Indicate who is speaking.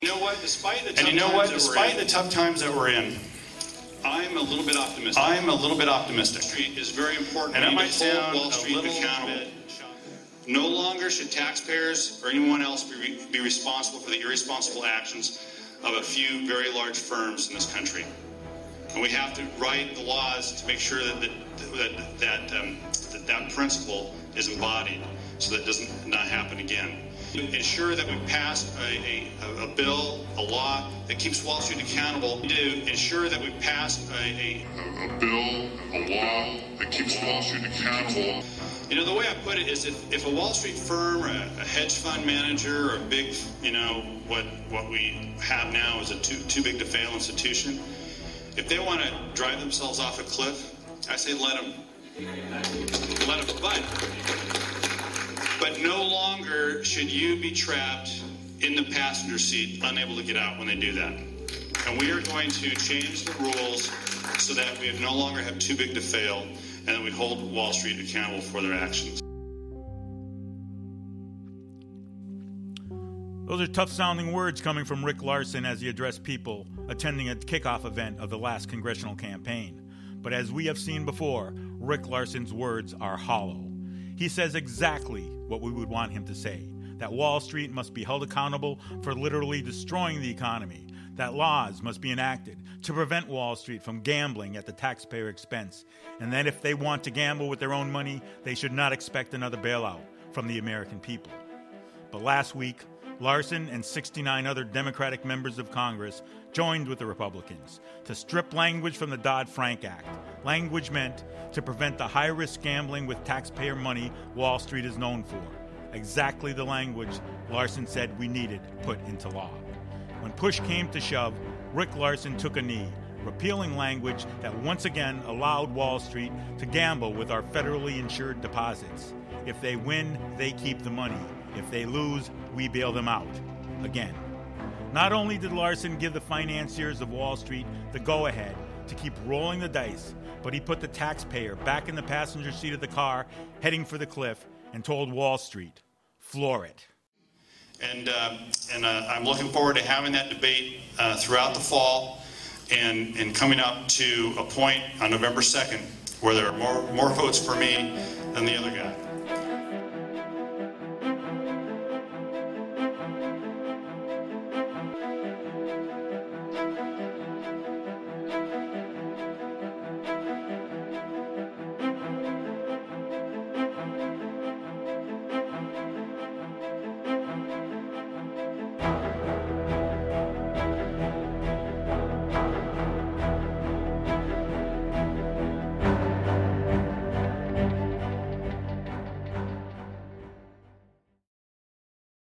Speaker 1: You know what? Despite the
Speaker 2: tough times that we're in,
Speaker 1: I'm a little bit optimistic. Wall Street is very important.
Speaker 2: And that might sound
Speaker 1: Wall Street accountable. No longer should taxpayers or anyone else be responsible for the irresponsible actions of a few very large firms in this country. And we have to write the laws to make sure that principle is embodied so that it does not happen again. Ensure that we pass a bill, a law that keeps Wall Street accountable. To ensure that we pass a bill, a law that keeps Wall Street accountable. You know, the way I put it is if a Wall Street firm or a hedge fund manager or a big, what we have now is a too big to fail institution, if they want to drive themselves off a cliff, I say let them. But no longer should you be trapped in the passenger seat, unable to get out when they do that. And we are going to change the rules so that we no longer have too big to fail, and that we hold Wall Street accountable for their actions.
Speaker 3: Those are tough-sounding words coming from Rick Larsen as he addressed people attending a kickoff event of the last congressional campaign. But as we have seen before, Rick Larsen's words are hollow. He says exactly what we would want him to say, that Wall Street must be held accountable for literally destroying the economy, that laws must be enacted to prevent Wall Street from gambling at the taxpayer expense, and that if they want to gamble with their own money, they should not expect another bailout from the American people. But last week, Larsen and 69 other Democratic members of Congress joined with the Republicans to strip language from the Dodd-Frank Act, language meant to prevent the high-risk gambling with taxpayer money Wall Street is known for. Exactly the language Larsen said we needed put into law. When push came to shove, Rick Larsen took a knee, repealing language that once again allowed Wall Street to gamble with our federally insured deposits. If they win, they keep the money. If they lose, we bail them out. Again. Not only did Larsen give the financiers of Wall Street the go-ahead to keep rolling the dice, but he put the taxpayer back in the passenger seat of the car, heading for the cliff, and told Wall Street, floor it.
Speaker 1: And I'm looking forward to having that debate throughout the fall and coming up to a point on November 2nd where there are more votes for me than the other guy.